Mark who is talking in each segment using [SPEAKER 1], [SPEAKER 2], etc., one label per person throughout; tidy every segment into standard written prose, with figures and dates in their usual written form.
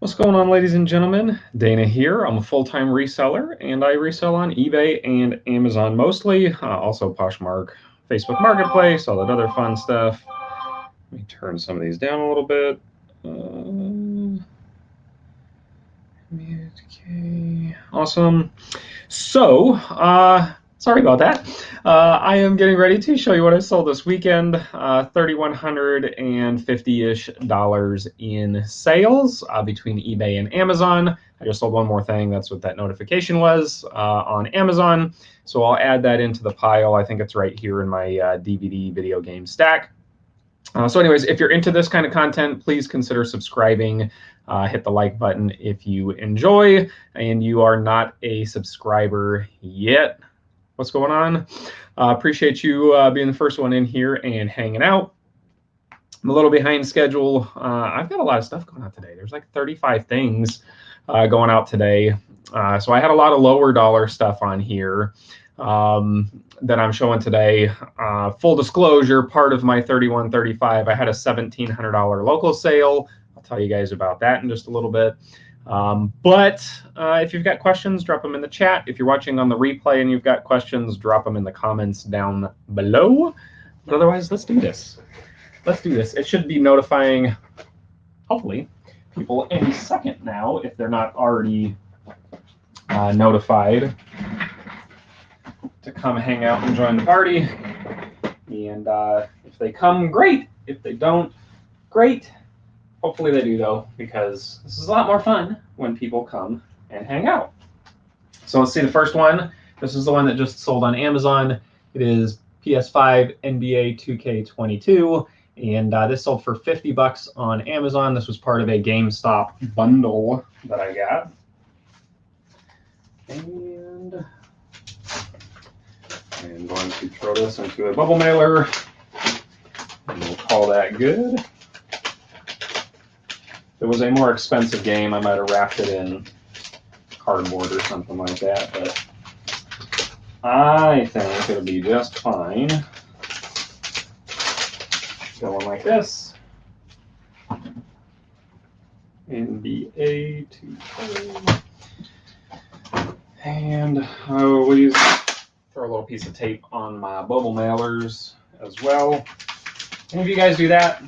[SPEAKER 1] What's going on, ladies and gentlemen? Dana here. I'm a full-time reseller, and I resell on eBay and Amazon mostly. Also Poshmark, Facebook Marketplace, all that other fun stuff. Let me turn some of these down a little bit. Okay, awesome. So, sorry about that. I am getting ready to show you what I sold this weekend. $3,150-ish in sales between eBay and Amazon. I just sold one more thing. That's what that notification was on Amazon. So I'll add that into the pile. I think it's right here in my DVD video game stack. So anyways, if you're into this kind of content, please consider subscribing. Hit the like button if you enjoy and you are not a subscriber yet. What's going on? Appreciate you being the first one in here and hanging out. I'm a little behind schedule. I've got a lot of stuff going on today. There's like 35 things going out today. So I had a lot of lower dollar stuff on here that I'm showing today. Full disclosure, part of my 3135, I had a $1,700 local sale. I'll tell you guys about that in just a little bit. But if you've got questions, drop them in the chat. If you're watching on the replay and you've got questions, drop them in the comments down below. But otherwise, let's do this. Let's do this. It should be notifying, hopefully, people any second now if they're not already notified to come hang out and join the party. And if they come, great. If they don't, great. Hopefully they do, though, because this is a lot more fun when people come and hang out. So let's see the first one. This is the one that just sold on Amazon. It is PS5 NBA 2K22, and this sold for $50 on Amazon. This was part of a GameStop bundle that I got. And I'm going to throw this into a Webull mailer, and we'll call that good. If it was a more expensive game, I might have wrapped it in cardboard or something like that, but I think it'll be just fine. Going like this. NBA 2K. And I always throw a little piece of tape on my Webull mailers as well. Any of you guys do that?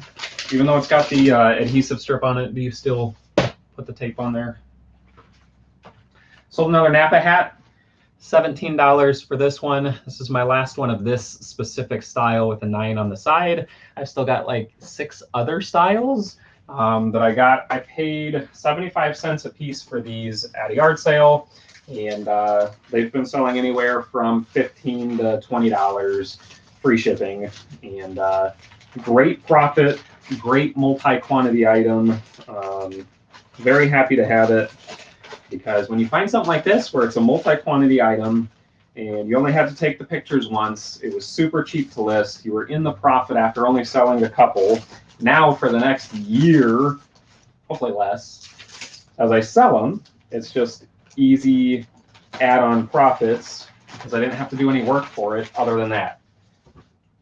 [SPEAKER 1] Even though it's got the adhesive strip on it, do you still put the tape on there? Sold another Napa hat, $17 for this one. This is my last one of this specific style with a 9 on the side. I've still got like 6 other styles that I got. I paid 75 cents a piece for these at a yard sale, and they've been selling anywhere from $15 to $20, free shipping, and great profit. Great multi-quantity item. Very happy to have it, because when you find something like this where it's a multi-quantity item and you only had to take the pictures once, it was super cheap to list, you were in the profit after only selling a couple. Now for the next year, hopefully less, as I sell them, it's just easy add-on profits because I didn't have to do any work for it other than that.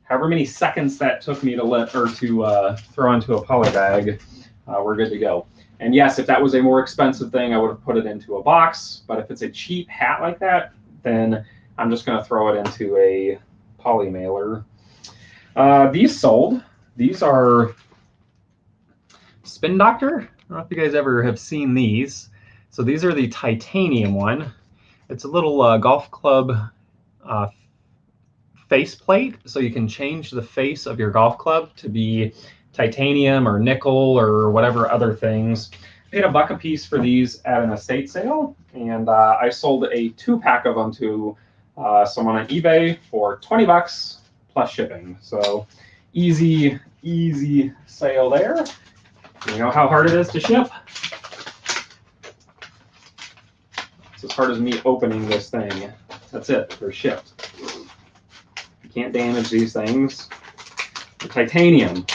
[SPEAKER 1] However many seconds that took me to throw into a poly bag, we're good to go. And yes, if that was a more expensive thing, I would have put it into a box. But if it's a cheap hat like that, then I'm just going to throw it into a poly mailer. These sold. These are Spin Doctor. I don't know if you guys ever have seen these. So these are the titanium one. It's a little golf club face plate, so you can change the face of your golf club to be titanium or nickel or whatever other things. I paid $1 a piece for these at an estate sale, and I sold a 2-pack of them to someone on eBay for $20 plus shipping. So easy sale there. You know how hard it is to ship? It's as hard as me opening this thing. That's it, they're shipped. Can't damage these things. The titanium.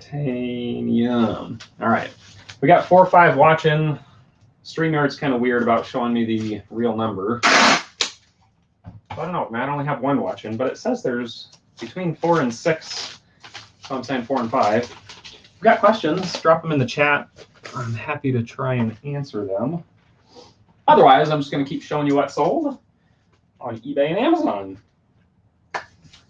[SPEAKER 1] Titanium. All right. We got 4 or 5 watching. StreamYard's kind of weird about showing me the real number. I don't know, man. I only have 1 watching, but it says there's between 4 and 6. So I'm saying 4 and 5. If you've got questions, drop them in the chat. I'm happy to try and answer them. Otherwise, I'm just going to keep showing you what sold on eBay and Amazon.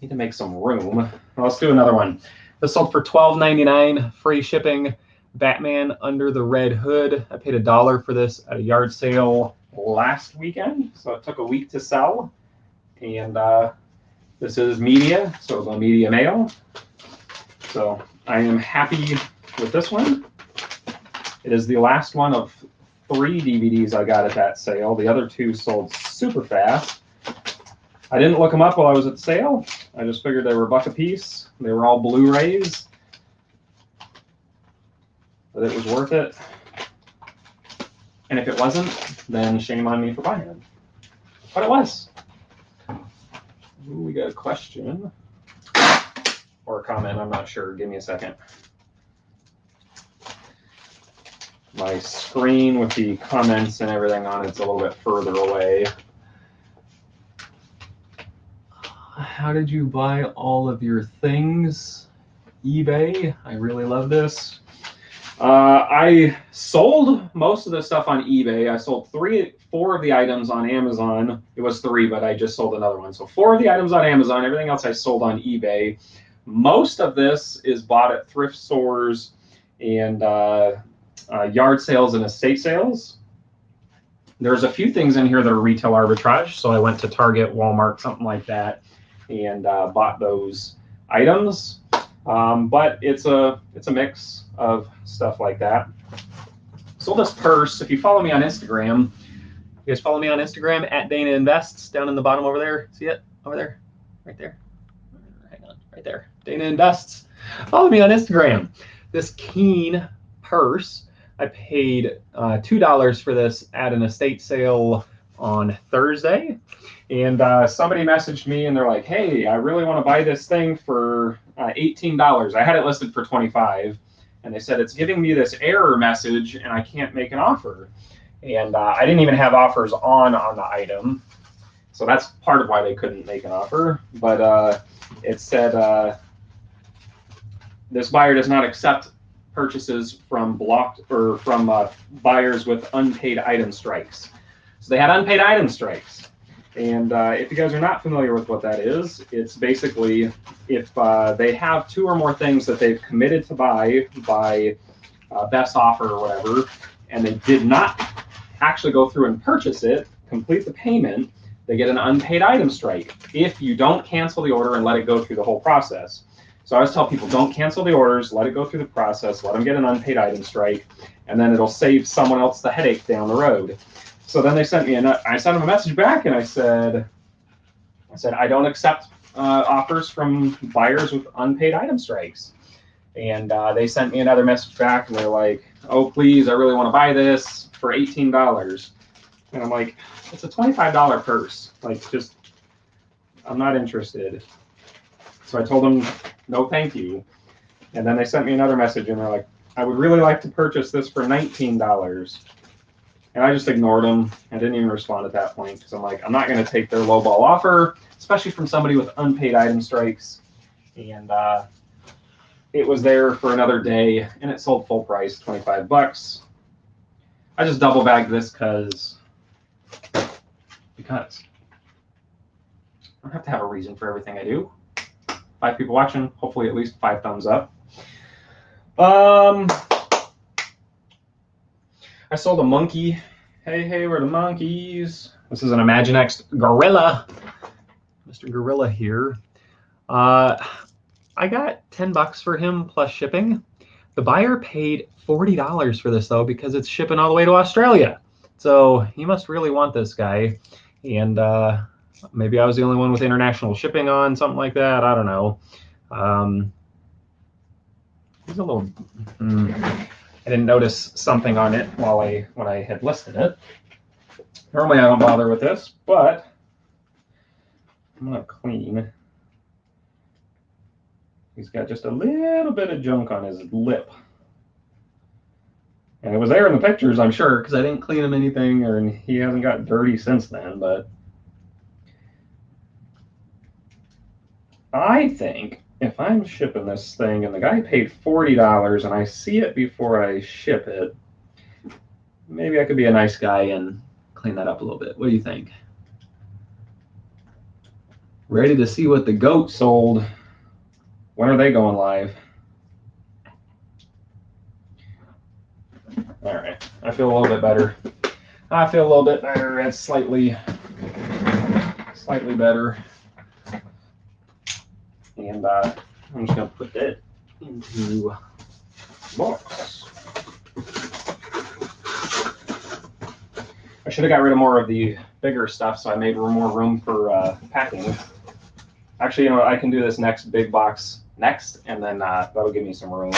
[SPEAKER 1] Need to make some room. Well, let's do another one. This sold for $12.99, free shipping. Batman Under the Red Hood. I paid $1 for this at a yard sale last weekend, so it took a week to sell. And this is media, so it's on media mail. So I am happy with this one. It is the last one of 3 DVDs I got at that sale. The other 2 sold super fast. I didn't look them up while I was at the sale. I just figured they were $1 a piece. They were all Blu-rays. But it was worth it. And if it wasn't, then shame on me for buying it. But it was. Ooh, we got a question. Or a comment, I'm not sure. Give me a second. My screen with the comments and everything on it's a little bit further away. How did you buy all of your things? eBay. I really love this. I sold most of the stuff on eBay. I sold 4 of the items on Amazon. It was 3, but I just sold another one. So 4 of the items on Amazon. Everything else I sold on eBay. Most of this is bought at thrift stores and yard sales and estate sales. There's a few things in here that are retail arbitrage. So I went to Target, Walmart, something like that, and bought those items. But it's a mix of stuff like that. So this purse, if you follow me on Instagram, you guys follow me on Instagram at Dana Invests down in the bottom over there. See it over there, right there. Hang on, right there. Dana Invests. Follow me on Instagram. This Keen purse, I paid $2 for this at an estate sale on Thursday. And somebody messaged me and they're like, hey, I really want to buy this thing for $18. I had it listed for $25. And they said, it's giving me this error message and I can't make an offer. And I didn't even have offers on the item. So that's part of why they couldn't make an offer. But it said, this buyer does not accept purchases from blocked or from buyers with unpaid item strikes. So they had unpaid item strikes. And if you guys are not familiar with what that is, it's basically if they have 2 or more things that they've committed to buy by best offer or whatever, and they did not actually go through and purchase it, complete the payment, they get an unpaid item strike if you don't cancel the order and let it go through the whole process. So I always tell people, don't cancel the orders, let it go through the process, let them get an unpaid item strike, and then it'll save someone else the headache down the road. So then they sent me, I sent them a message back, and I said, I don't accept offers from buyers with unpaid item strikes. And they sent me another message back, and they're like, oh, please, I really want to buy this for $18. And I'm like, it's a $25 purse. Like, just, I'm not interested. So I told them, no, thank you. And then they sent me another message, and they're like, I would really like to purchase this for $19. And I just ignored them. I didn't even respond at that point because I'm like, I'm not going to take their lowball offer, especially from somebody with unpaid item strikes. And it was there for another day, and it sold full price, $25. I just double bagged this because I don't have to have a reason for everything I do. 5 people watching, hopefully at least 5 thumbs up. I sold a monkey. Hey, we're the monkeys. This is an Imaginext Gorilla. Mr. Gorilla here. I got $10 for him plus shipping. The buyer paid $40 for this though because it's shipping all the way to Australia. So he must really want this guy. And maybe I was the only one with international shipping on, something like that. I don't know. He's a little... I didn't notice something on it when I had listed it. Normally I don't bother with this, but I'm gonna clean. He's got just a little bit of junk on his lip. And it was there in the pictures, I'm sure, because I didn't clean him anything, and he hasn't got dirty since then, but I think if I'm shipping this thing and the guy paid $40 and I see it before I ship it, maybe I could be a nice guy and clean that up a little bit. What do you think? Ready to see what the goat sold. When are they going live? All right, I feel a little bit better. I feel a little bit better. It's slightly better. And I'm just gonna put that into the box. I should have got rid of more of the bigger stuff, so I made more room for packing. Actually, you know, I can do this next big box next, and then that'll give me some room.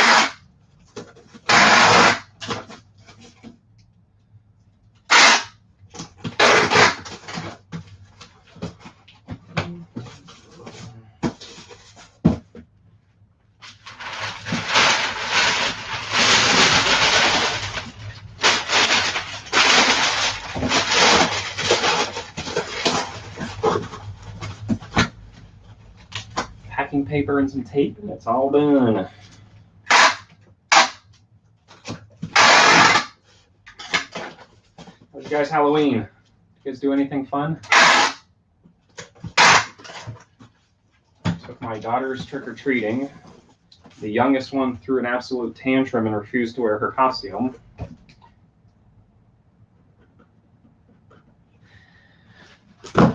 [SPEAKER 1] Packing paper and some tape, and it's all done. How's you guys' Halloween? You guys do anything fun? Took my daughters trick-or-treating. The youngest one threw an absolute tantrum and refused to wear her costume.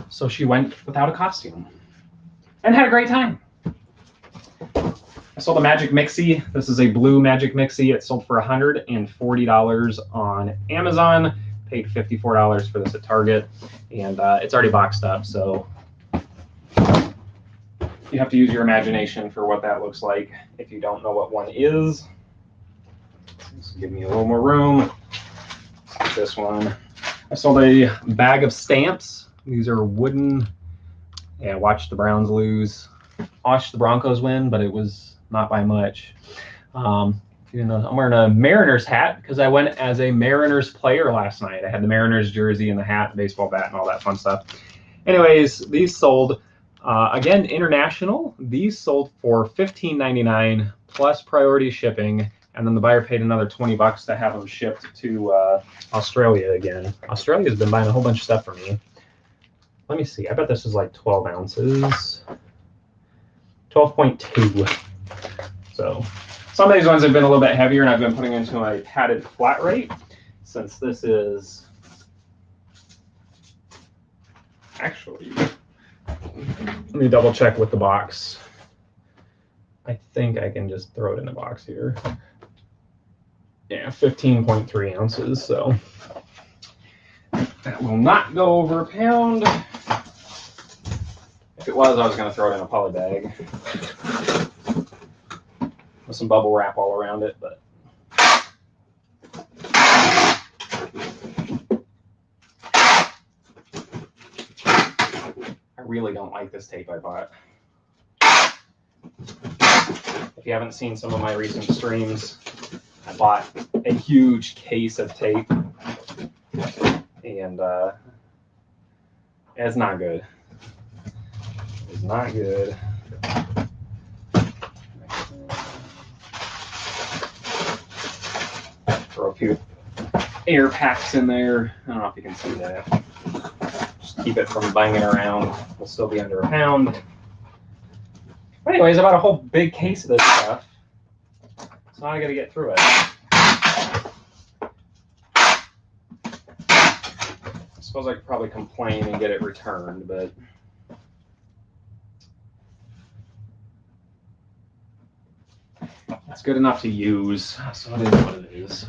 [SPEAKER 1] So she went without a costume and had a great time. I sold a Magic Mixie. This is a blue Magic Mixie. It sold for $140 on Amazon. Paid $54 for this at Target, and it's already boxed up, so you have to use your imagination for what that looks like if you don't know what one is. This will give me a little more room. This one. I sold a bag of stamps. These are wooden. Yeah, watch the Browns lose. Watch the Broncos win, but it was not by much. You know, I'm wearing a Mariners hat because I went as a Mariners player last night. I had the Mariners jersey and the hat, the baseball bat, and all that fun stuff. Anyways, these sold, again, international. These sold for $15.99 plus priority shipping, and then the buyer paid another $20 to have them shipped to Australia again. Australia's been buying a whole bunch of stuff for me. Let me see. I bet this is like 12 ounces. 12.2. So some of these ones have been a little bit heavier, and I've been putting into a padded flat rate, since this is actually, let me double check with the box. I think I can just throw it in the box here. Yeah, 15.3 ounces, so that will not go over a pound. If it was, I was going to throw it in a poly bag with some bubble wrap all around it, but I really don't like this tape I bought. If you haven't seen some of my recent streams, I bought a huge case of tape, and it's not good. It's not good. Throw a few air packs in there. I don't know if you can see that. Just keep it from banging around. We'll still be under a pound. But anyways, I bought a whole big case of this stuff. So now I gotta get through it. I suppose I could probably complain and get it returned, but it's good enough to use, so it is what it is.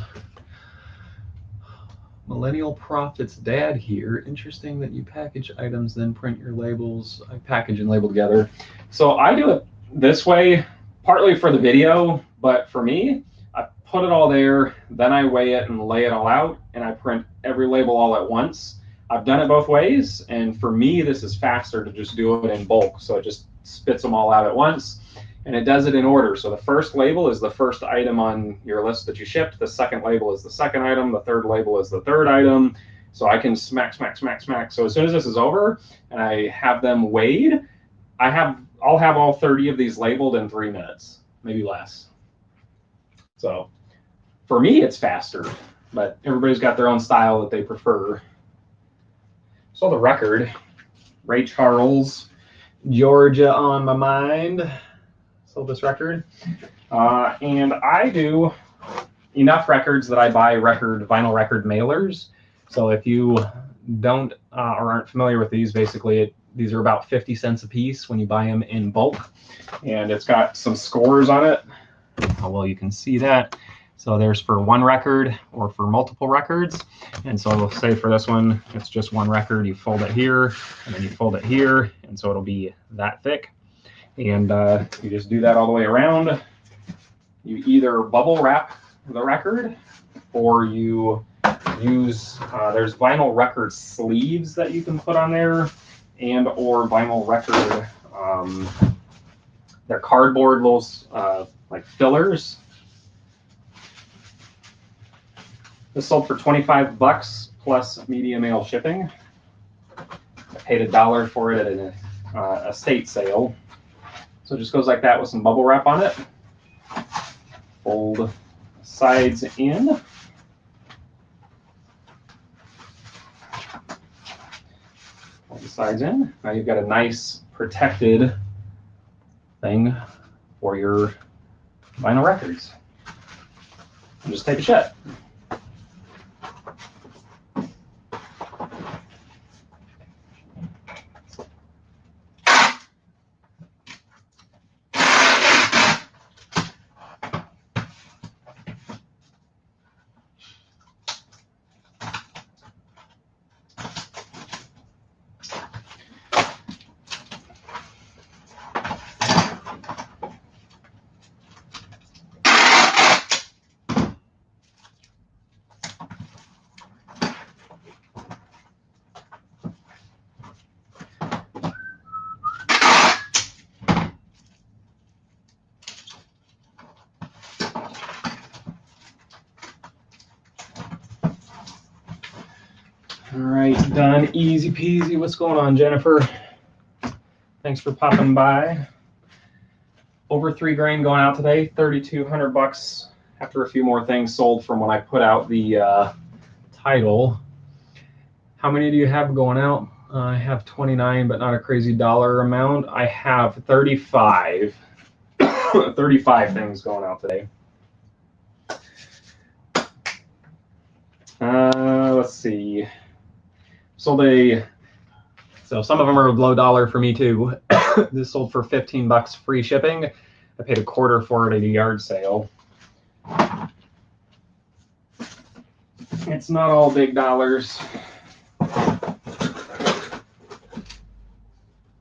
[SPEAKER 1] Millennial Profits Dad here. Interesting that you package items, then print your labels. I package and label together. So I do it this way, partly for the video, but for me, I put it all there, then I weigh it and lay it all out, and I print every label all at once. I've done it both ways, and for me, this is faster to just do it in bulk, so it just spits them all out at once. And it does it in order. So the first label is the first item on your list that you shipped. The second label is the second item. The third label is the third item. So I can smack, smack, smack, smack. So as soon as this is over and I have them weighed, I have I'll have all 30 of these labeled in 3 minutes, maybe less. So for me, it's faster, but everybody's got their own style that they prefer. So the record, Ray Charles, Georgia on my mind. Sold this record. And I do enough records that I buy vinyl record mailers. So if you don't or aren't familiar with these, basically these are about 50 cents a piece when you buy them in bulk. And it's got some scores on it. How well you can see that. So there's for one record or for multiple records. And so we'll say for this one, it's just one record. You fold it here, and then you fold it here. And so it'll be that thick. And you just do that all the way around. You either bubble wrap the record, or you use, there's vinyl record sleeves that you can put on there, and or vinyl record, they're cardboard little like fillers. This sold for 25 bucks plus media mail shipping. I paid $1 for it at an estate sale. So it just goes like that with some bubble wrap on it. Fold sides in. Fold the sides in. Now you've got a nice protected thing for your vinyl records. And just take a shot. All right, done. Easy peasy. What's going on, Jennifer? Thanks for popping by. Over $3 grand going out today. 3,200 bucks after a few more things sold from when I put out the title. How many do you have going out? I have 29, but not a crazy dollar amount. I have 35. 35 things going out today. Let's see. So some of them are low dollar for me too. This sold for 15 bucks free shipping. I paid $0.25 for it at a yard sale. It's not all big dollars.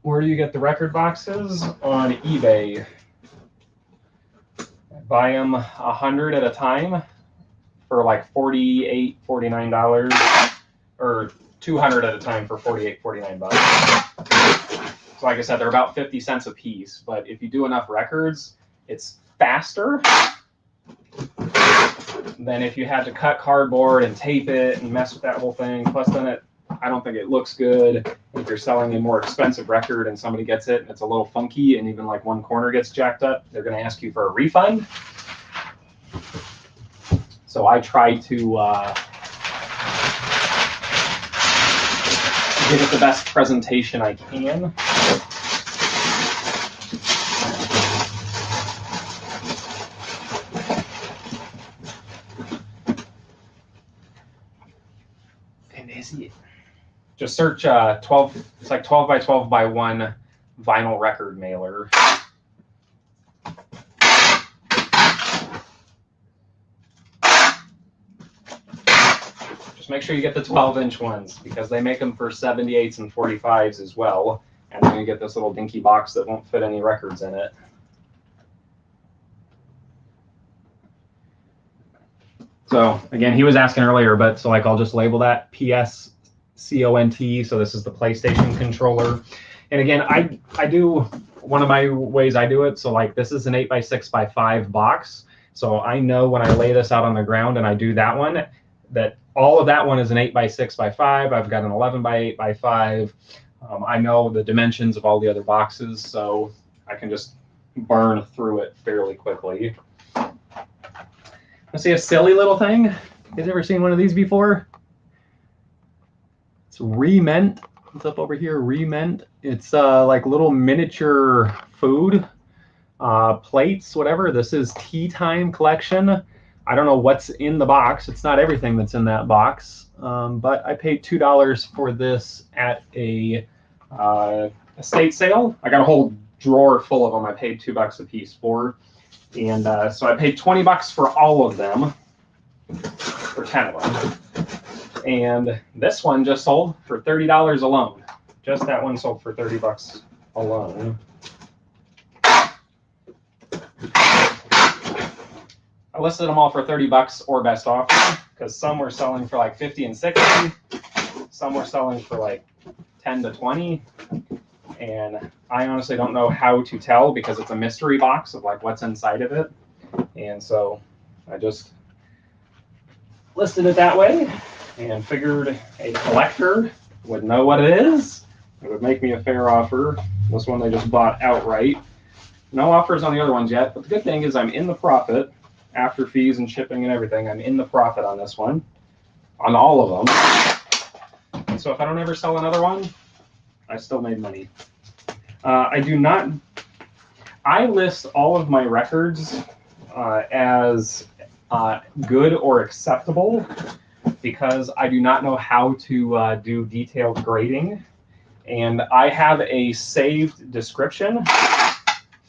[SPEAKER 1] Where do you get the record boxes? On eBay. I buy them 100 at a time for like $48, $49, or 200 at a time for $48, $49 bucks. So like I said, they're about 50 cents a piece, but if you do enough records, it's faster than if you had to cut cardboard and tape it and mess with that whole thing. Plus then I don't think it looks good. If you're selling a more expensive record and somebody gets it and it's a little funky and even like one corner gets jacked up, they're gonna ask you for a refund. So I try to give it the best presentation I can. And is it? Just search 12. It's like 12 by 12 by 1 vinyl record mailer. Make sure you get the 12-inch ones because they make them for 78s and 45s as well. And then you get this little dinky box that won't fit any records in it. So again, he was asking earlier, but so like I'll just label that PSCONT. So this is the PlayStation controller. And again, I do one of my ways I do it. So like this is an 8x6x5 box. So I know when I lay this out on the ground and I do that one, that all of that one is an 8x6x5. I've got an 11x8x5. I know the dimensions of all the other boxes, so I can just burn through it fairly quickly. Let's see a silly little thing. You guys ever seen one of these before? It's Rement. It's up over here, Rement. It's like little miniature food plates, whatever. This is Tea Time Collection. I don't know what's in the box. It's not everything that's in that box, but I paid $2 for this at a estate sale. I got a whole drawer full of them. I paid $2 a piece for, and so I paid $20 for all of them, for 10 of them. And this one just sold for $30 alone. Just that one sold for $30 alone. I listed them all for $30 or best offer, because some were selling for like 50 and 60. Some were selling for like 10 to 20. And I honestly don't know how to tell, because it's a mystery box of like what's inside of it. And so I just listed it that way and figured a collector would know what it is. It would make me a fair offer. This one they just bought outright. No offers on the other ones yet, but the good thing is I'm in the profit. After fees and shipping and everything, I'm in the profit on this one, on all of them. And so if I don't ever sell another one, I still made money. I list all of my records as good or acceptable, because I do not know how to do detailed grading. And I have a saved description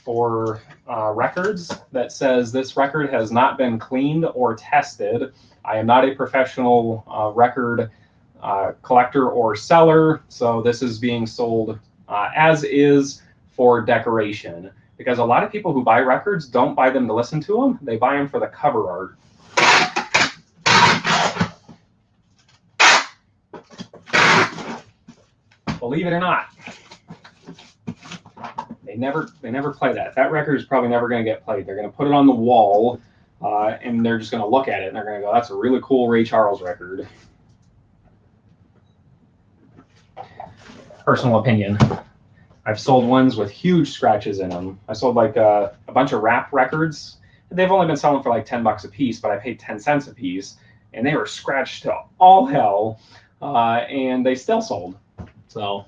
[SPEAKER 1] for records that says this record has not been cleaned or tested. I am not a professional record collector or seller, so this is being sold as is for decoration. Because a lot of people who buy records don't buy them to listen to them, they buy them for the cover art. Believe it or not, they never play that. That record is probably never going to get played. They're going to put it on the wall, and they're just going to look at it, and they're going to go, that's a really cool Ray Charles record. Personal opinion. I've sold ones with huge scratches in them. I sold like a bunch of rap records. They've only been selling for like $10 a piece, but I paid 10 cents a piece, and they were scratched to all hell, and they still sold. So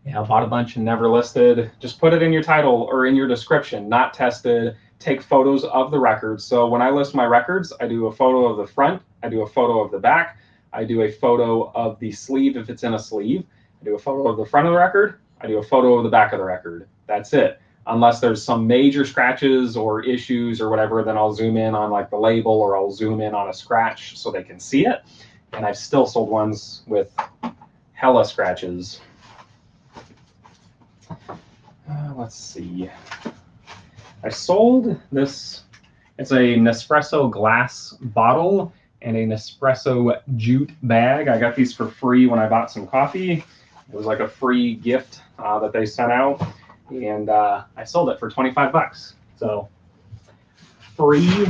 [SPEAKER 1] yeah, I bought a bunch and never listed. Just put it in your title or in your description, not tested. Take photos of the records. So when I list my records, I do a photo of the front, I do a photo of the back, I do a photo of the sleeve if it's in a sleeve, I do a photo of the front of the record, I do a photo of the back of the record. That's it. Unless there's some major scratches or issues or whatever, then I'll zoom in on like the label, or I'll zoom in on a scratch so they can see it. And I've still sold ones with hella scratches. Let's see. I sold this. It's a Nespresso glass bottle and a Nespresso jute bag. I got these for free when I bought some coffee. It was like a free gift that they sent out, and I sold it for $25. So free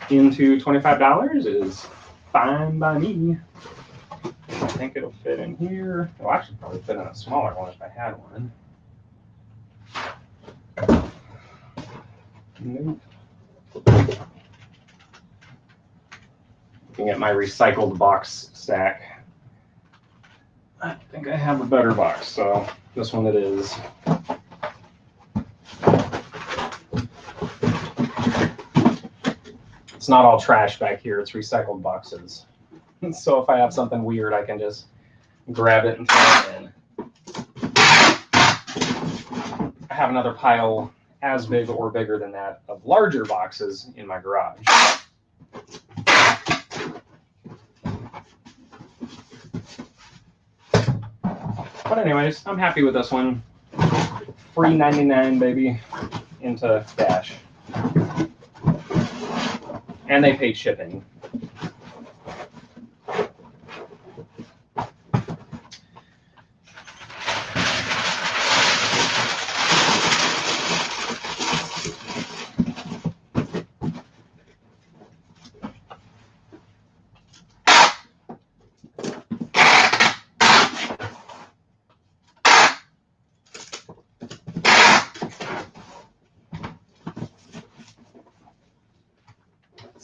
[SPEAKER 1] into $25 is fine by me. I think it'll fit in here. It'll actually probably fit in a smaller one if I had one. Nope. Looking at my recycled box stack, I think I have a better box, so this one it is. It's not all trash back here, it's recycled boxes. So if I have something weird, I can just grab it and throw it in. I have another pile as big or bigger than that of larger boxes in my garage. But anyways, I'm happy with this one. Free 99, baby, into Dash. And they paid shipping.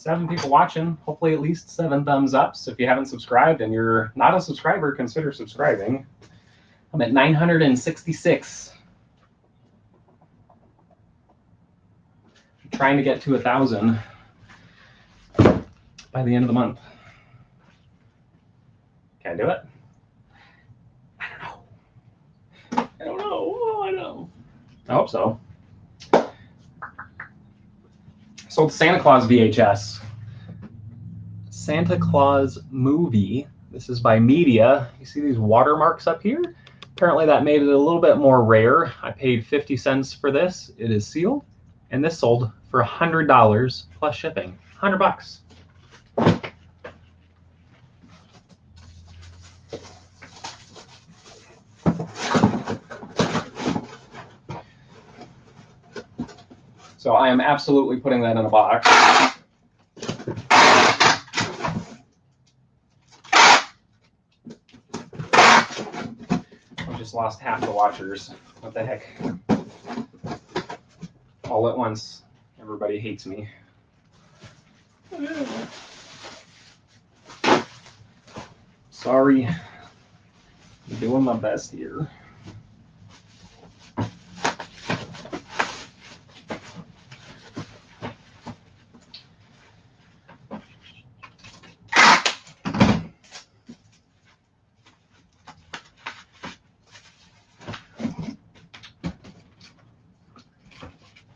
[SPEAKER 1] 7 people watching. Hopefully at least 7 thumbs ups. If you haven't subscribed and you're not a subscriber, consider subscribing. I'm at 966. I'm trying to get to 1,000 by the end of the month. Can I do it? I don't know. I don't know. Oh, I know. I hope so. Sold Santa Claus VHS. Santa Claus movie. This is by Media. You see these watermarks up here? Apparently that made it a little bit more rare. I paid 50 cents for this. It is sealed. And this sold for $100 plus shipping. 100 bucks. So I am absolutely putting that in a box. I just lost half the watchers. What the heck? All at once, everybody hates me. Sorry. I'm doing my best here.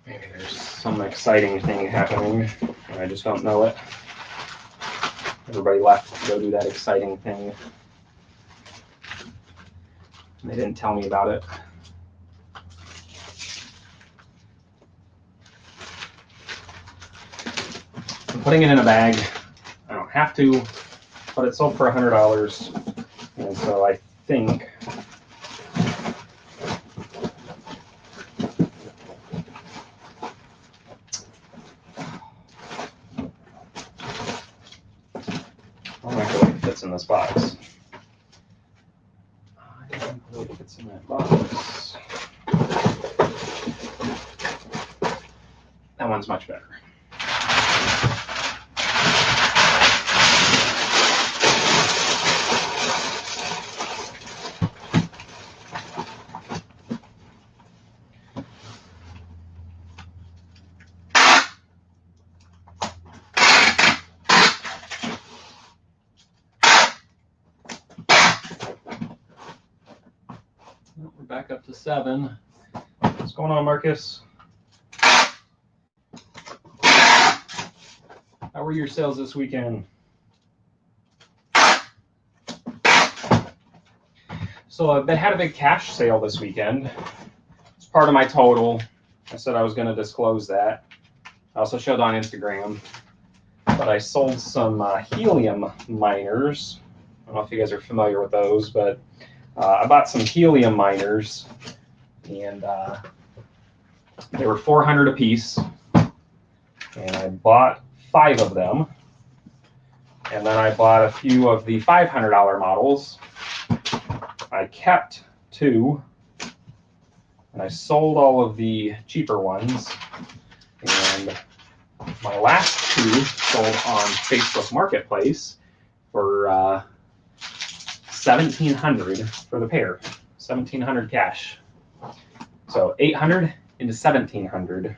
[SPEAKER 1] Maybe there's some exciting thing happening and I just don't know it. Everybody left to go do that exciting thing. They didn't tell me about it. I'm putting it in a bag. I don't have to, but it sold for $100. And so I think I don't know what fits in this box. I don't know what fits in that box. That one's much better. We're back up to 7. What's going on, Marcus? How were your sales this weekend? So I had a big cash sale this weekend. It's part of my total. I said I was going to disclose that. I also showed on Instagram. But I sold some helium miners. I don't know if you guys are familiar with those, but I bought some helium miners, and they were $400 a piece. And I bought 5 of them. And then I bought a few of the $500 models. I kept 2. And I sold all of the cheaper ones. And my last 2 sold on Facebook Marketplace for $1,700 for the pair. $1,700 cash. So 800 into 1,700.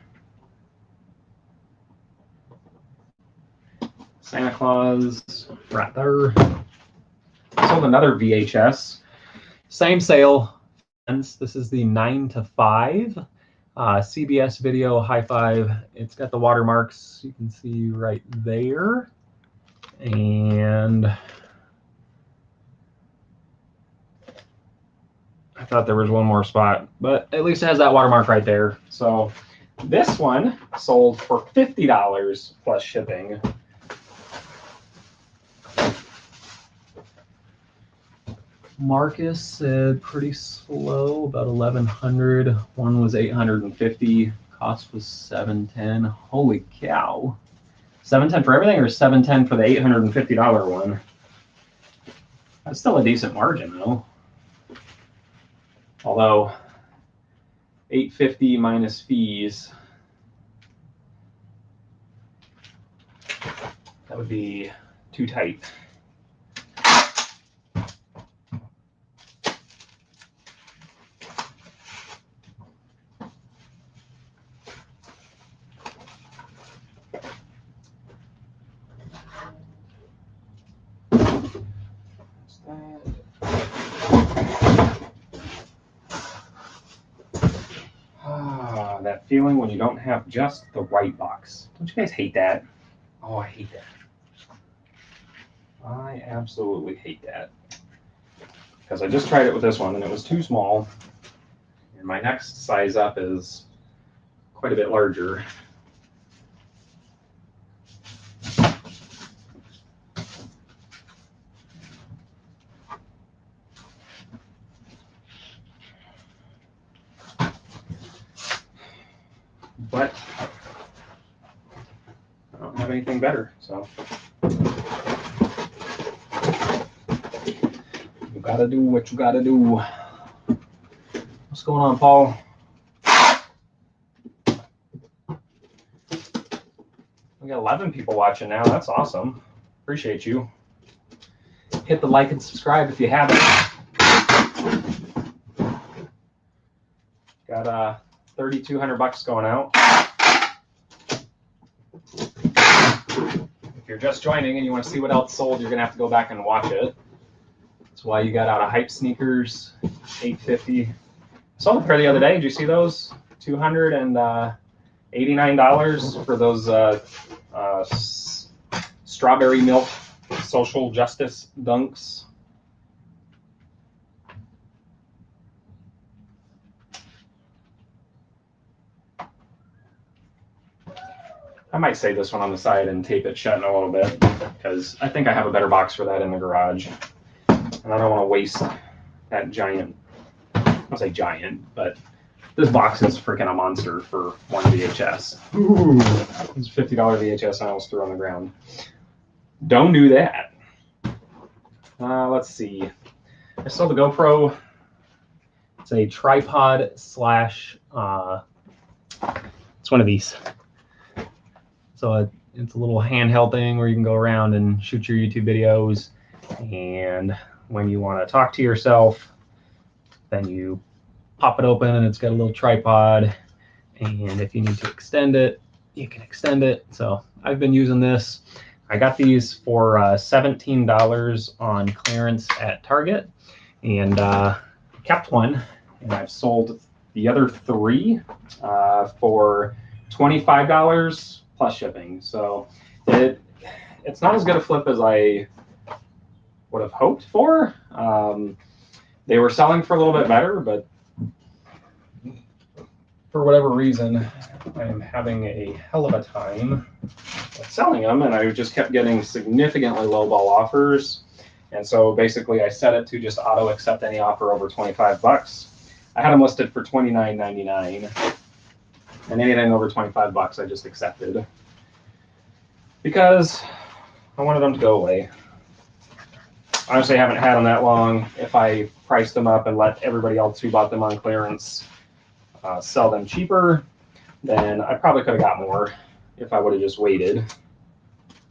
[SPEAKER 1] Santa Claus right there. Sold another VHS. Same sale. This is the 9 to 5. CBS Video High Five. It's got the watermarks you can see right there. And I thought there was one more spot, but at least it has that watermark right there. So this one sold for $50 plus shipping. Marcus said pretty slow, about 1,100. One was 850. Cost was $710. Holy cow! $710 for everything, or $710 for the $850 one? That's still a decent margin, though. Although $850 minus fees. That would be too tight. That feeling when you don't have just the right box. Don't you guys hate that? Oh, I hate that. I absolutely hate that. Because I just tried it with this one and it was too small. And my next size up is quite a bit larger. But I don't have anything better, so you gotta do what you gotta do. What's going on, Paul? We got 11 people watching now. That's awesome. Appreciate you. Hit the like and subscribe if you haven't. Got 3,200 bucks going out. If you're just joining and you want to see what else sold, you're gonna have to go back and watch it. That's why you got out of Hype Sneakers, $850. I saw the pair the other day. Did you see those? $289 for those strawberry milk social justice dunks. I might save this one on the side and tape it shut in a little bit because I think I have a better box for that in the garage. And I don't want to waste that giant, I'll say giant, but this box is freaking a monster for one VHS. Ooh, it's a $50 VHS I almost threw on the ground. Don't do that. Let's see. I sold the GoPro. It's a tripod slash, it's one of these. So it's a little handheld thing where you can go around and shoot your YouTube videos. And when you want to talk to yourself, then you pop it open and it's got a little tripod. And if you need to extend it, you can extend it. So I've been using this. I got these for $17 on clearance at Target, and kept one. And I've sold the other 3 for $25 plus shipping. So it's not as good a flip as I would have hoped for. They were selling for a little bit better, but for whatever reason, I am having a hell of a time selling them, and I just kept getting significantly lowball offers. And so basically I set it to just auto accept any offer over 25 bucks. I had them listed for $29.99, and anything over 25 bucks I just accepted because I wanted them to go away. Honestly, I haven't had them that long. If I priced them up and let everybody else who bought them on clearance sell them cheaper, then I probably could have got more if I would have just waited.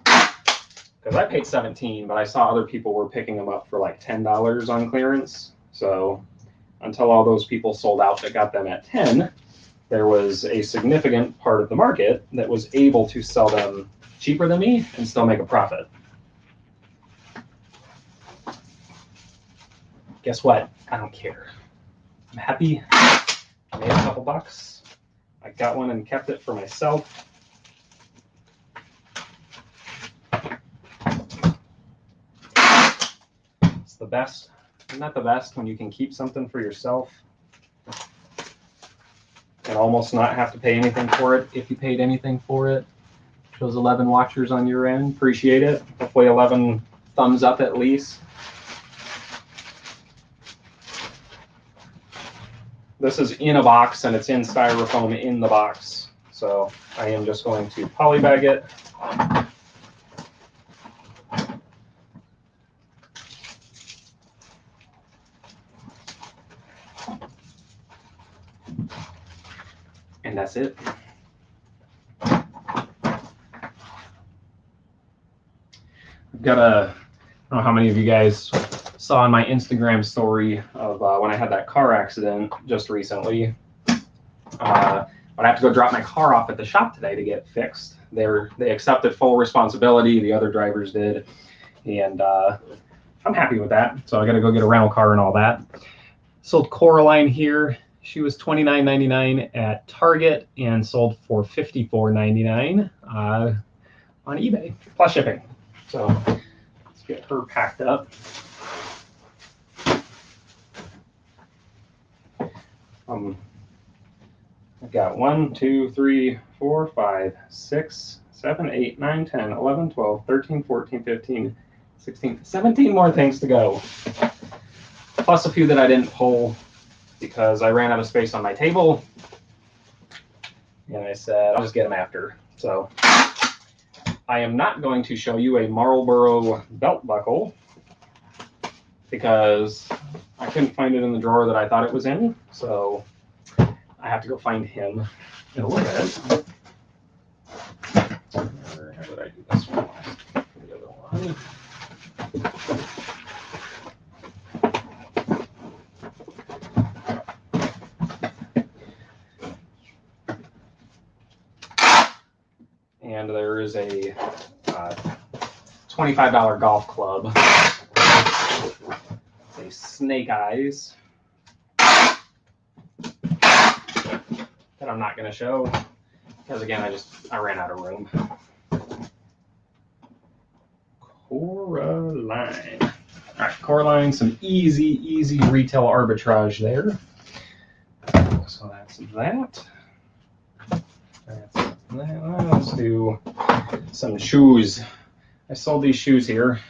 [SPEAKER 1] Because I paid $17, but I saw other people were picking them up for like $10 on clearance. So until all those people sold out that got them at 10, there was a significant part of the market that was able to sell them cheaper than me and still make a profit. Guess what? I don't care. I'm happy. I made a couple bucks. I got one and kept it for myself. It's the best. Isn't that the best when you can keep something for yourself and almost not have to pay anything for it if you paid anything for it? Shows 11 watchers on your end. Appreciate it. Hopefully 11 thumbs up at least. This is in a box and it's in styrofoam in the box. So I am just going to polybag it. And that's it. got a, I don't know how many of you guys saw on my Instagram story of when I had that car accident just recently. But I have to go drop my car off at the shop today to get fixed. They accepted full responsibility. The other drivers did, and I'm happy with that. So I got to go get a rental car and all that. Sold Coraline here. She was $29.99 at Target and sold for $54.99 on eBay plus shipping. So let's get her packed up. I've got 1, 2, 3, 4, 5, 6, 7, 8, 9, 10, 11, 12, 13, 14, 15, 16, 17 more things to go. Plus a few that I didn't pull because I ran out of space on my table. And I said, I'll just get them after. So I am not going to show you a Marlboro belt buckle because I couldn't find it in the drawer that I thought it was in. So I have to go find him in a little bit. How did I do this one? The other one. And there is a $25 golf club. It's a Snake Eyes that I'm not going to show because again I ran out of room. Coraline. All right, Coraline, some easy retail arbitrage there. So that's that. That's that. Let's do some shoes. I sold these shoes here.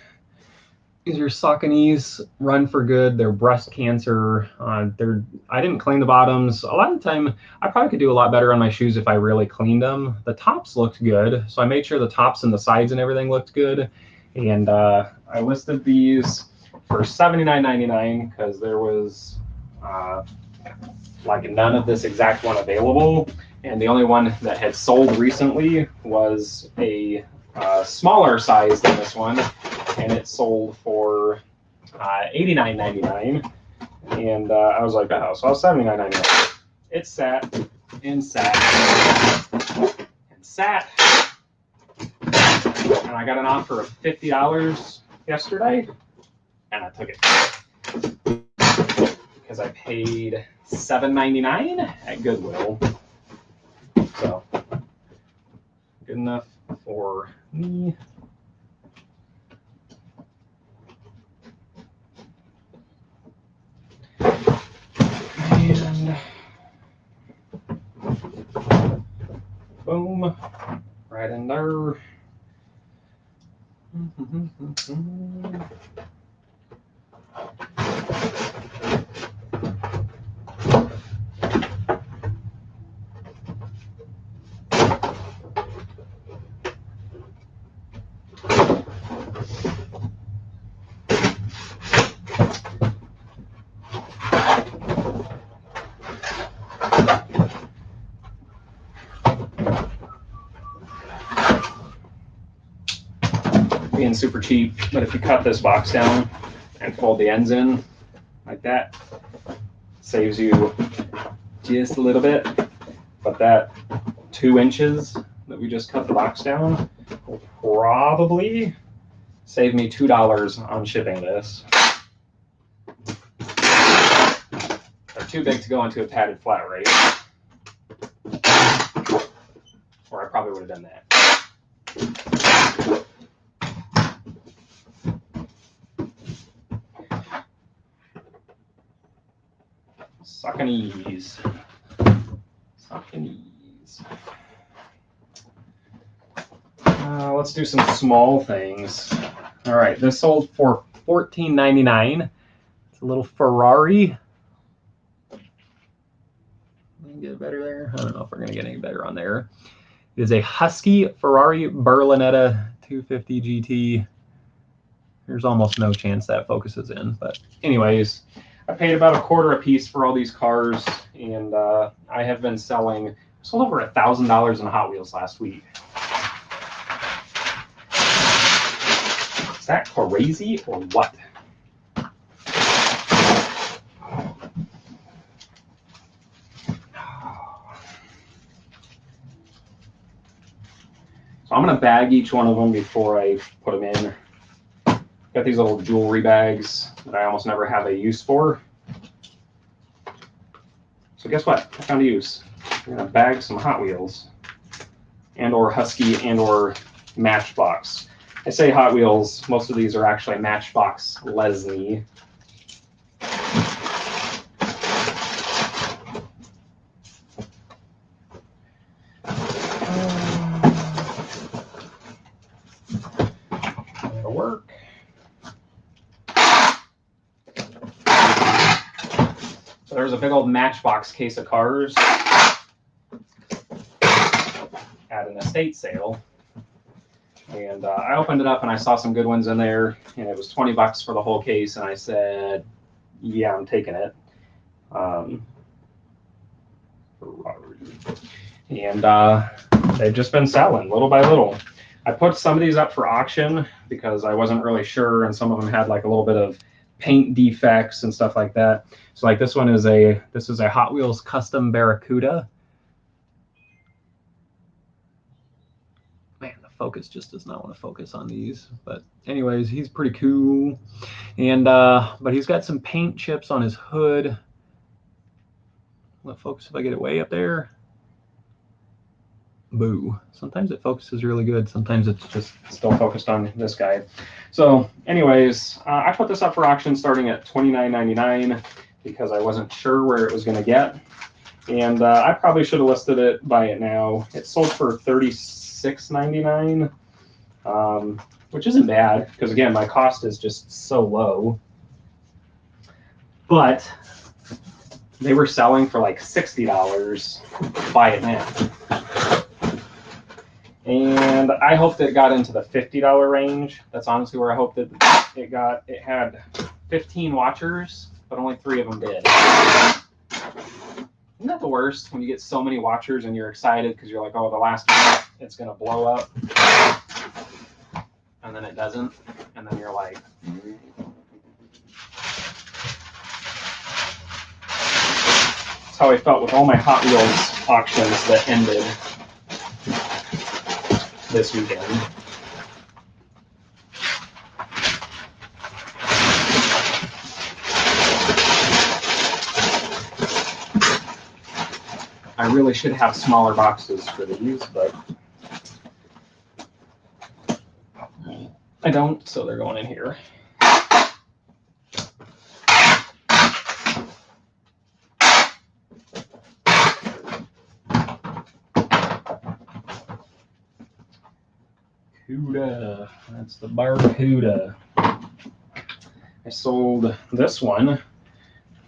[SPEAKER 1] These are Saucony's Run for Good. They're breast cancer. I didn't clean the bottoms. A lot of the time, I probably could do a lot better on my shoes if I really cleaned them. The tops looked good, so I made sure the tops and the sides and everything looked good. And I listed these for $79.99 because there was like none of this exact one available. And the only one that had sold recently was a smaller size than this one, and it sold for $89.99. And I was like, oh, so I was $79.99. It sat and sat and sat, and I got an offer of $50 yesterday, and I took it because I paid $7.99 at Goodwill. So good enough for me. And boom, right in there. Being super cheap, but if you cut this box down and fold the ends in like that, saves you just a little bit. But that 2 inches that we just cut the box down will probably save me $2 on shipping this. They're too big to go into a padded flat rate, or I probably would have done that. Saucony's. Let's do some small things. All right, this sold for $14.99. It's a little Ferrari. Get it better there? I don't know if we're gonna get any better on there. It is a Husky Ferrari Berlinetta 250 GT. There's almost no chance that focuses in, but anyways, I paid about $1/4 a piece for all these cars, and I have been sold over $1,000 in Hot Wheels last week. that crazy or what? So I'm going to bag each one of them before I put them in. Got these little jewelry bags that I almost never have a use for. So guess what? I found a use. I'm going to bag some Hot Wheels and or Husky and or Matchbox. I say Hot Wheels, most of these are actually Matchbox Lesney. That'll work. So there's a big old Matchbox case of cars at an estate sale. And I opened it up and I saw some good ones in there, and it was $20 for the whole case. And I said, yeah, I'm taking it. And they've just been selling little by little. I put some of these up for auction because I wasn't really sure, and some of them had like a little bit of paint defects and stuff like that. So like this one is a Hot Wheels custom Barracuda. Man, the focus just does not want to focus on these. But anyways, he's pretty cool. And but he's got some paint chips on his hood. Let focus if I get it way up there. Boo. Sometimes it focuses really good. Sometimes it's just still focused on this guy. So anyways, I put this up for auction starting at $29.99 because I wasn't sure where it was going to get. And I probably should have listed it by it now. It sold for $36.99, which isn't bad because, again, my cost is just so low. But they were selling for like $60 by it now. And I hoped it got into the $50 range. That's honestly where I hoped that it got. It had 15 watchers, but only 3 of them did. Isn't that the worst when you get so many watchers and you're excited because you're like, oh, the last minute it's going to blow up. And then it doesn't. And then you're like, That's how I felt with all my Hot Wheels auctions that ended this weekend. I really should have smaller boxes for these, but I don't, so they're going in here. Barracuda. That's the Barracuda. I sold this one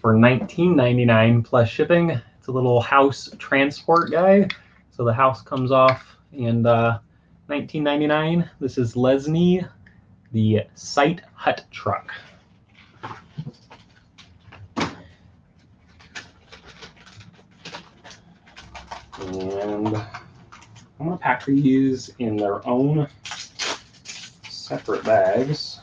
[SPEAKER 1] for $19.99 plus shipping. It's a little house transport guy. So the house comes off, and $19.99. This is Lesney, the Sight Hut truck. And I'm going to pack these in their own separate bags.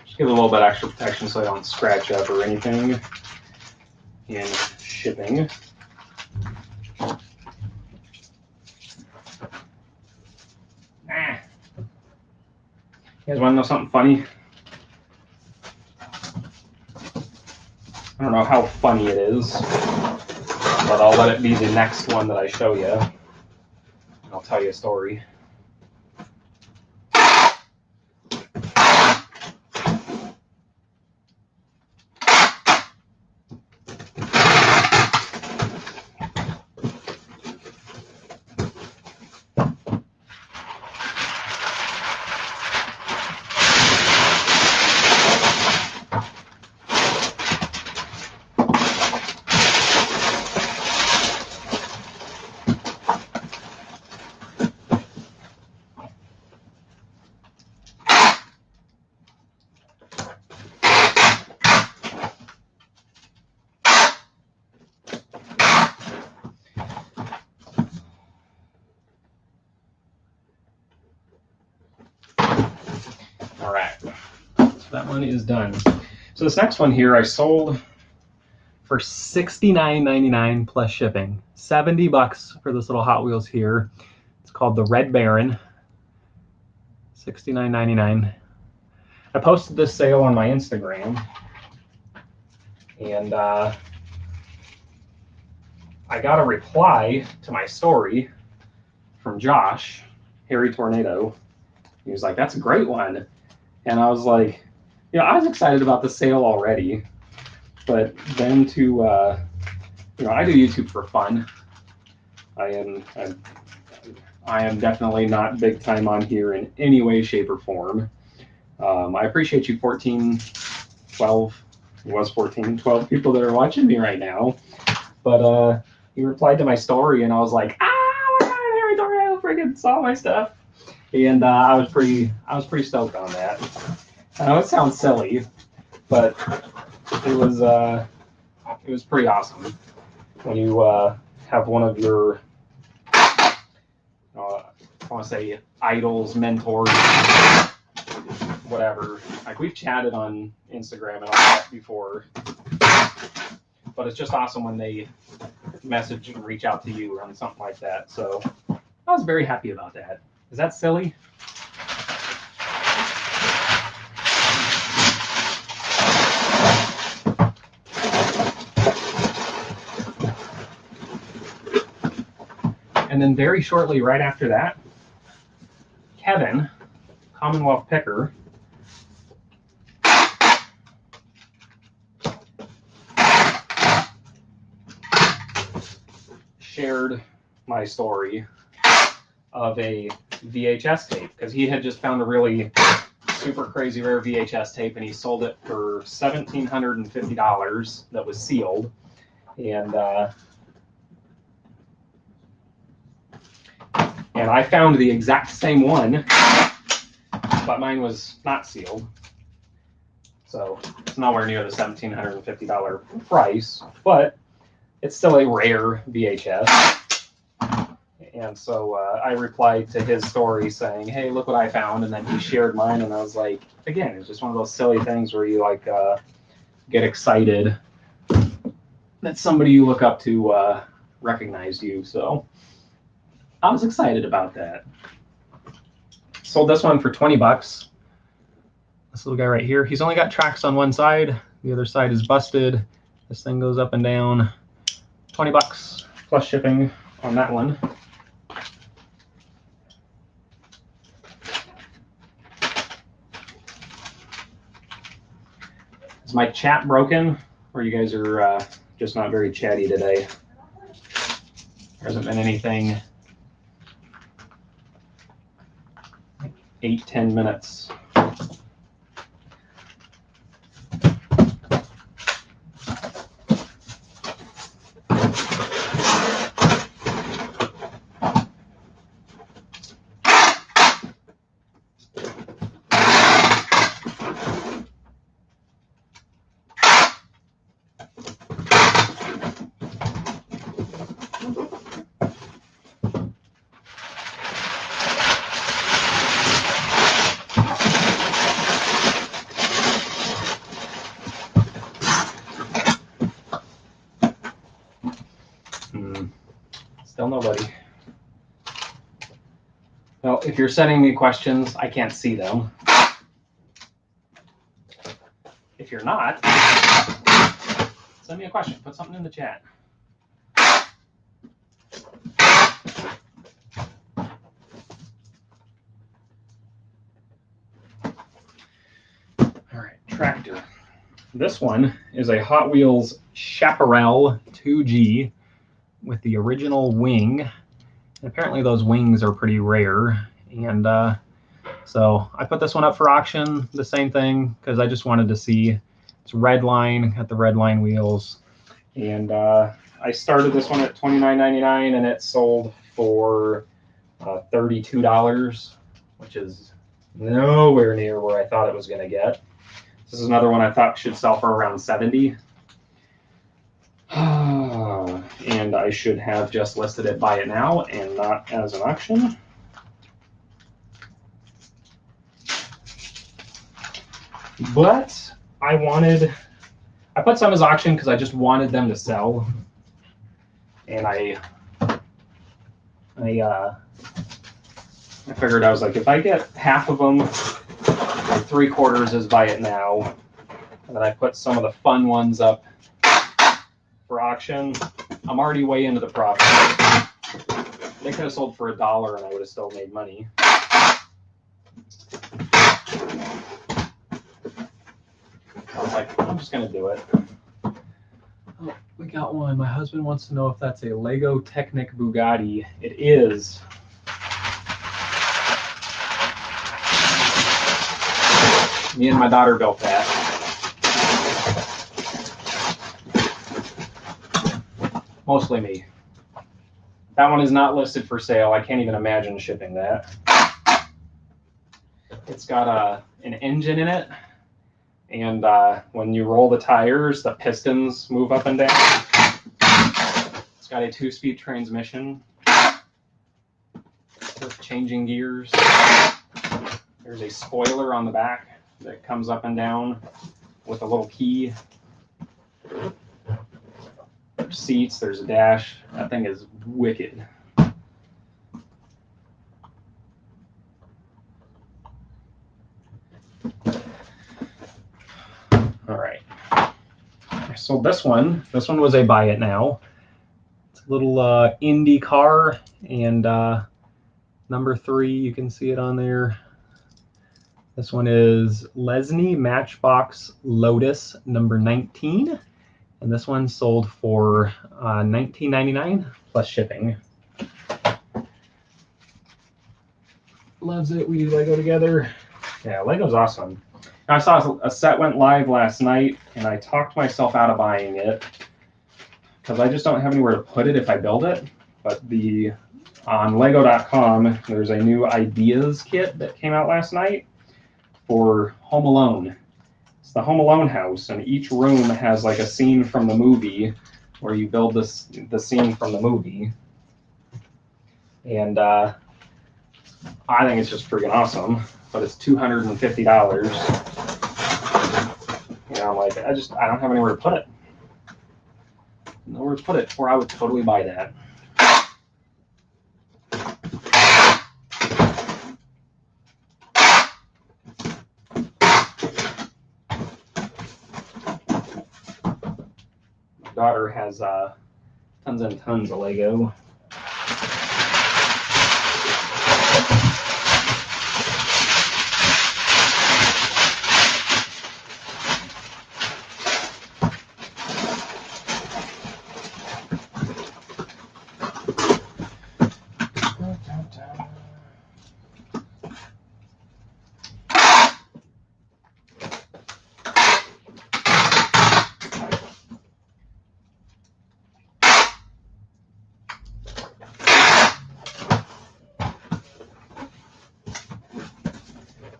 [SPEAKER 1] Just give it a little bit extra protection so I don't scratch up or anything in shipping. You guys want to know something funny? I don't know how funny it is, but I'll let it be the next one that I show you. And I'll tell you a story. that one is done. So this next one here I sold for $69.99 plus shipping. $70 for this little Hot Wheels here. It's called the Red Baron. $69.99. I posted this sale on my Instagram, and I got a reply to my story from Josh, Harry Tornado. He was like, "That's a great one." And I was like, I was excited about the sale already, but then to, I do YouTube for fun. I am definitely not big time on here in any way, shape, or form. I appreciate you 12 people that are watching me right now. But he replied to my story, and I was like, Harry Tornado freaking saw my stuff. And I was pretty stoked on that. I know it sounds silly, but it was pretty awesome when you have one of your I want to say idols, mentors, whatever. Like, we've chatted on Instagram and all that before, but it's just awesome when they message and reach out to you on something like that. So I was very happy about that. Is that silly? And then very shortly right after that, Kevin, Commonwealth Picker, shared my story of a VHS tape, because he had just found a really super crazy rare VHS tape, and he sold it for $1,750 that was sealed. And I found the exact same one, but mine was not sealed. So it's nowhere near the $1,750 price, but it's still a rare VHS. And so I replied to his story saying, "Hey, look what I found." And then he shared mine, and I was like, again, it's just one of those silly things where you get excited that somebody you look up to recognized you. So I was excited about that. Sold this one for $20. This little guy right here, he's only got tracks on one side. The other side is busted. This thing goes up and down. $20 plus shipping on that one. Is my chat broken, or you guys are just not very chatty today? There hasn't been anything 8-10 minutes. Still nobody. Well, if you're sending me questions, I can't see them. If you're not, send me a question. Put something in the chat. All right, tractor. This one is a Hot Wheels Chaparral 2G with the original wing. And apparently those wings are pretty rare. And so I put this one up for auction, the same thing, because I just wanted to see. It's red line, got the red line wheels. And I started this one at $29.99, and it sold for $32, which is nowhere near where I thought it was going to get. This is another one I thought should sell for around $70. And I should have just listed it buy it now and not as an auction. But I put some as auction because I just wanted them to sell. And I figured, I was like, if I get half of them, like 3/4 is buy it now, and then I put some of the fun ones up for auction, I'm already way into the profit. They could have sold for $1 and I would have still made money. I was like, I'm just gonna do it. Oh, we got one. My husband wants to know if that's a Lego Technic Bugatti. It is. Me and my daughter built that. Mostly me. That one is not listed for sale. I can't even imagine shipping that. It's got an engine in it, and when you roll the tires, the pistons move up and down. It's got a 2-speed transmission with changing gears. There's a spoiler on the back that comes up and down with a little key. There's seats, there's a dash. That thing is wicked. All right. I sold this one. This one was a buy it now. It's a little Indy car, and number 3, you can see it on there. This one is Lesney Matchbox Lotus number 19. And this one sold for $19.99 plus shipping. Loves it. We do Lego together. Yeah, Lego's awesome. I saw a set went live last night, and I talked myself out of buying it because I just don't have anywhere to put it if I build it. But on Lego.com, there's a new ideas kit that came out last night for Home Alone. It's the Home Alone house, and each room has like a scene from the movie where you build the scene from the movie. And I think it's just freaking awesome, but it's $250. You know, like I don't have anywhere to put it. Nowhere to put it, or I would totally buy that. Daughter has tons and tons of Lego.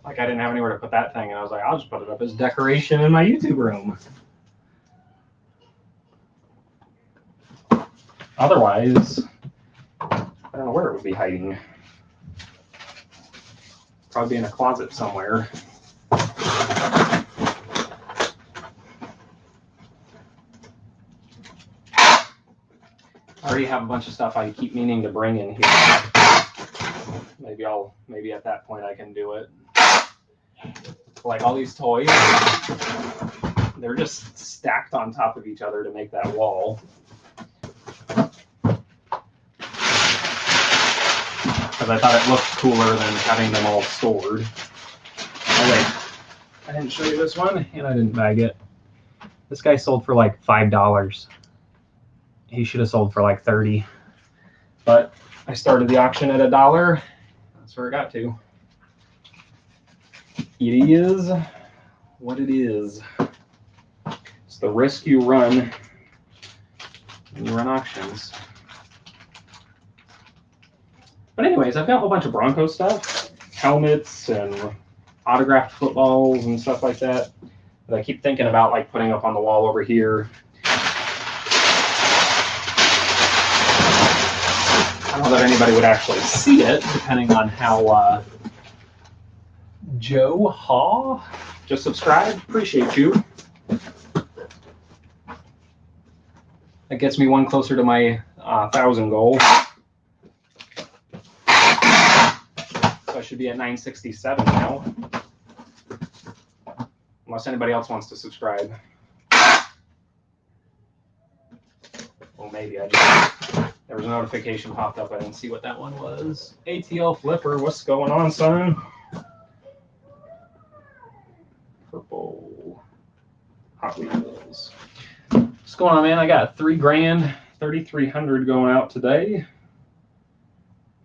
[SPEAKER 1] Like I didn't have anywhere to put that thing, and I was like, I'll just put it up as decoration in my YouTube room. Otherwise, I don't know where it would be hiding. Probably in a closet somewhere. I already have a bunch of stuff I keep meaning to bring in here. Maybe at that point I can do it. Like all these toys, they're just stacked on top of each other to make that wall. Because I thought it looked cooler than having them all stored. Oh wait, I didn't show you this one, and I didn't bag it. This guy sold for like $5. He should have sold for like $30. But I started the auction at $1. That's where it got to. It is what it is. It's the risk you run when you run auctions. But anyways, I've got a whole bunch of Bronco stuff, helmets and autographed footballs and stuff like that I keep thinking about like putting up on the wall over here. I don't know that anybody would actually see it, depending on how Joe Haw just subscribe. Appreciate you. That gets me one closer to my 1,000 goal. So I should be at 967 now. Unless anybody else wants to subscribe. Well, maybe I just... There was a notification popped up. I didn't see what that one was. ATL Flipper, what's going on, son? Purple Hot Wheels. What's going on, man? I got $3 grand, 3,300 going out today.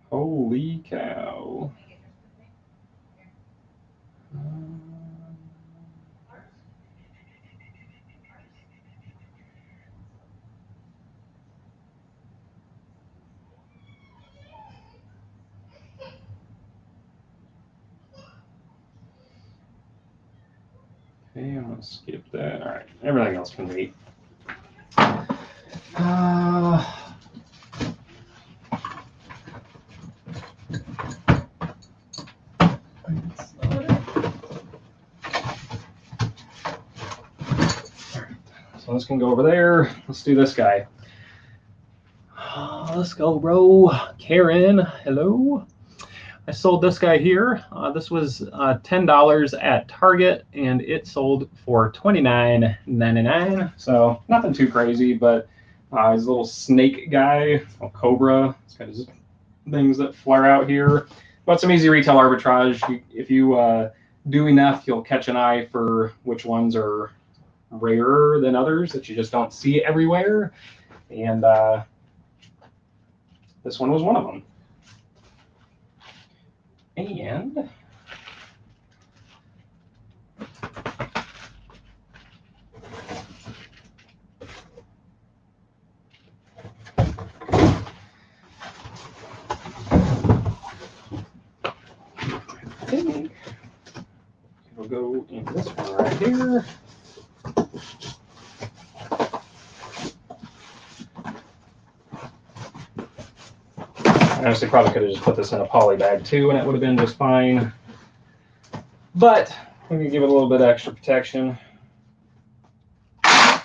[SPEAKER 1] Holy cow. Okay, I'm gonna skip that. All right, everything else can wait. So this can go over there. Let's do this guy. Let's go, bro. Karen, hello. I sold this guy here. This was $10 at Target, and it sold for $29.99. So nothing too crazy, but his little snake guy, a cobra. It's got his things that flare out here. But some easy retail arbitrage. If you do enough, you'll catch an eye for which ones are rarer than others that you just don't see everywhere. And this one was one of them. And I think it'll go in this one right here. I honestly probably could have just put this in a poly bag too, and it would have been just fine. But we're going to give it a little bit of extra protection. Did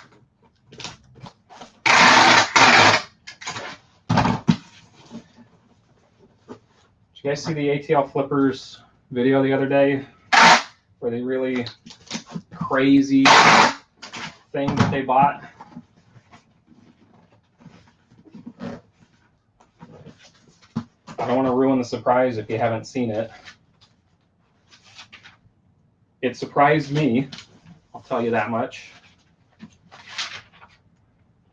[SPEAKER 1] you guys see the ATL Flippers video the other day? Where they really crazy thing that they bought? I don't want to ruin the surprise if you haven't seen it. It surprised me, I'll tell you that much.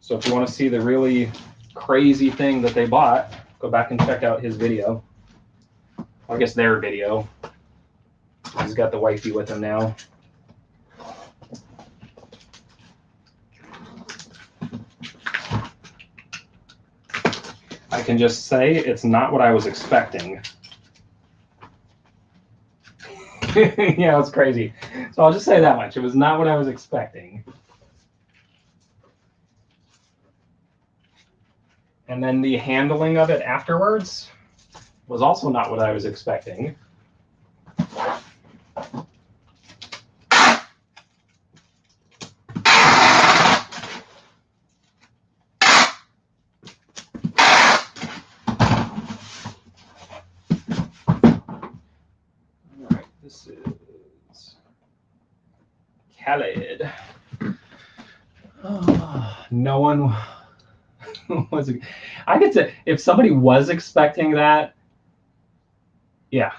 [SPEAKER 1] So if you want to see the really crazy thing that they bought, go back and check out his video. I guess their video. He's got the wifey with him now. I can just say it's not what I was expecting. Yeah, it's crazy. So I'll just say that much. It was not what I was expecting. And then the handling of it afterwards was also not what I was expecting. This is Khaled. Oh, no one was. I could say if somebody was expecting that, yeah.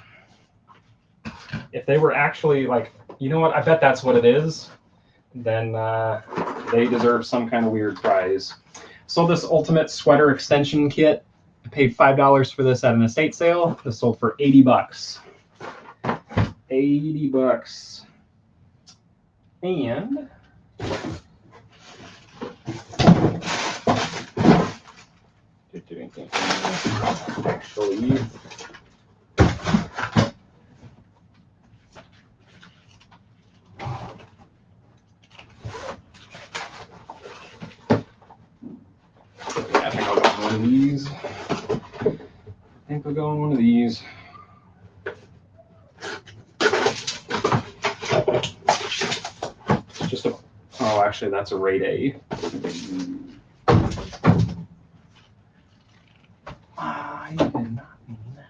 [SPEAKER 1] If they were actually like, you know what, I bet that's what it is, then they deserve some kind of weird prize. So this Ultimate Sweater Extension Kit, I paid $5 for this at an estate sale. This sold for 80 bucks. 80 bucks. And actually, I think I'll go on one of these. I think I'll go on one of these. actually, that's a rate A. I did not mean that.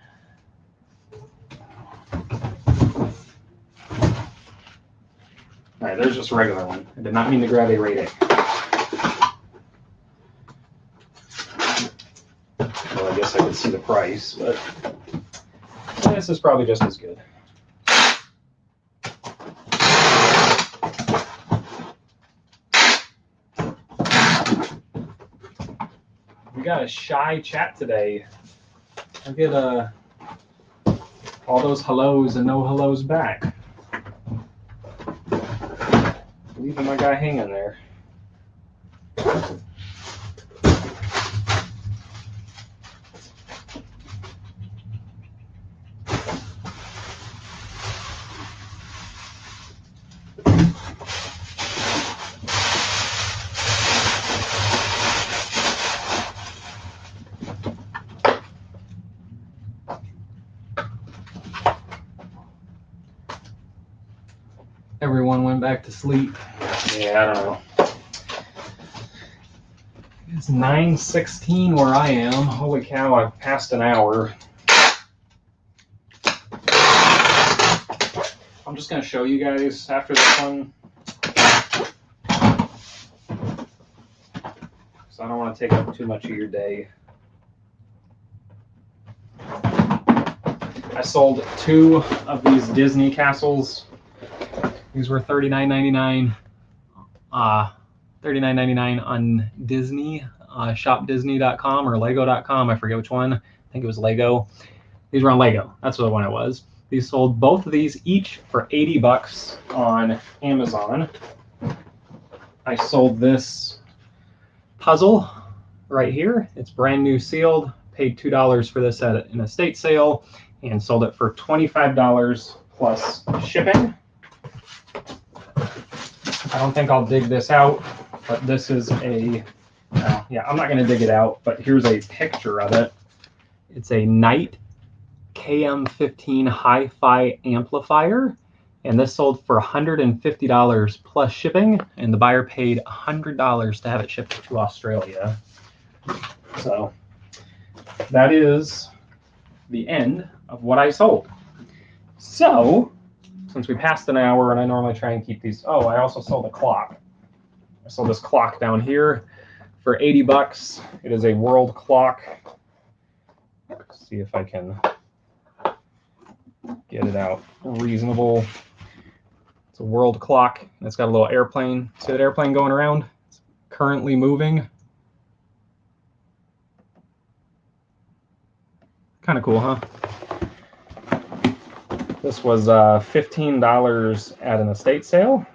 [SPEAKER 1] All right, there's just a regular one. I did not mean to grab a rate A. Well, I guess I could see the price, but this is probably just as good. We got a shy chat today. I get all those hellos and no hellos back. Leaving my guy hanging there. Everyone went back to sleep. Yeah, I don't know. It's 9:16 where I am. Holy cow, I've passed an hour. I'm just going to show you guys after this one. So I don't want to take up too much of your day. I sold 2 of these Disney castles. These were $39.99. $39.99 on Disney, shopdisney.com or lego.com. I forget which one. I think it was Lego. These were on Lego. That's what one it was. These sold both of these each for $80 on Amazon. I sold this puzzle right here. It's brand new sealed. Paid $2 for this at an estate sale and sold it for $25 plus shipping. I don't think I'll dig this out, but this is a, yeah, I'm not going to dig it out, but here's a picture of it. It's a Knight KM15 hi-fi amplifier, and this sold for $150 plus shipping, and the buyer paid $100 to have it shipped to Australia. So that is the end of what I sold. So since we passed an hour, and I normally try and keep these, oh, I also sold a clock. I sold this clock down here for $80. It is a world clock. Let's see if I can get it out reasonable. It's a world clock, and it's got a little airplane. See that airplane going around? It's currently moving. Kind of cool, huh? This was $15 at an estate sale,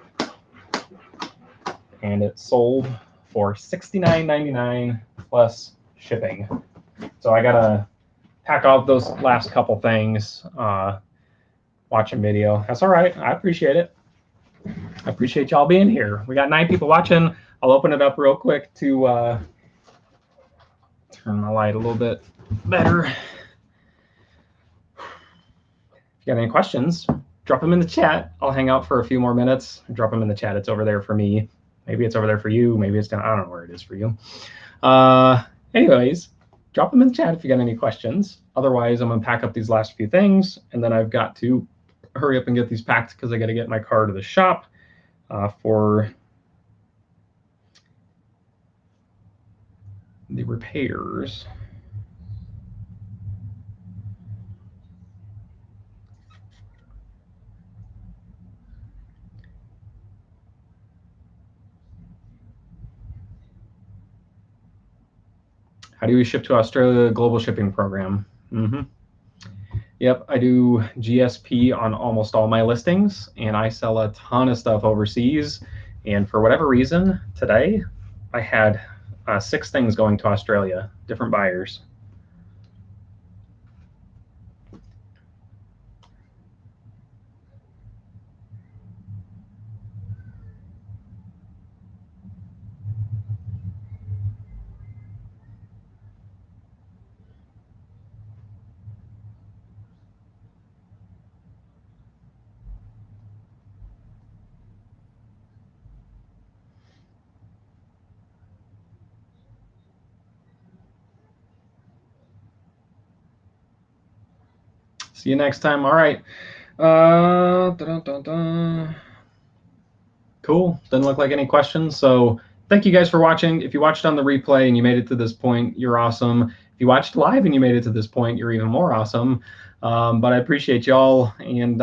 [SPEAKER 1] and it sold for $69.99 plus shipping. So I gotta pack off those last couple things, watching video. That's all right. I appreciate it. I appreciate y'all being here. We got 9 people watching. I'll open it up real quick to turn my light a little bit better. If you got any questions, drop them in the chat. I'll hang out for a few more minutes. Drop them in the chat. It's over there for me. Maybe it's over there for you. Maybe it's down. I don't know where it is for you. Anyways, drop them in the chat if you got any questions. Otherwise, I'm going to pack up these last few things, and then I've got to hurry up and get these packed because I got to get my car to the shop for the repairs. How do we ship to Australia? Global shipping program. Yep, I do GSP on almost all my listings, and I sell a ton of stuff overseas. And for whatever reason, today I had 6 things going to Australia, different buyers. See you next time. All right. Cool. Doesn't look like any questions. So thank you guys for watching. If you watched on the replay and you made it to this point, you're awesome. If you watched live and you made it to this point, you're even more awesome. But I appreciate y'all. And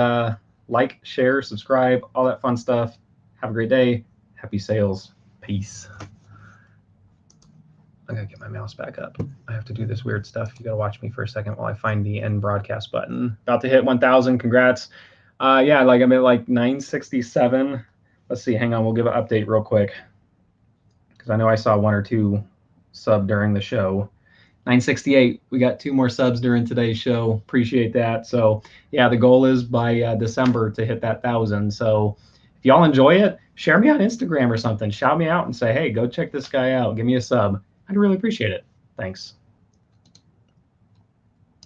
[SPEAKER 1] like, share, subscribe, all that fun stuff. Have a great day. Happy sales. Peace. I gotta get my mouse back up. I have to do this weird stuff. You gotta watch me for a second while I find the end broadcast button. About to hit 1,000. Congrats. Yeah, like I'm at like 967. Let's see. Hang on. We'll give an update real quick because I know I saw 1 or 2 sub during the show. 968. We got 2 more subs during today's show. Appreciate that. So yeah, the goal is by December to hit that 1,000. So if y'all enjoy it, share me on Instagram or something. Shout me out and say, hey, go check this guy out. Give me a sub. I'd really appreciate it. Thanks.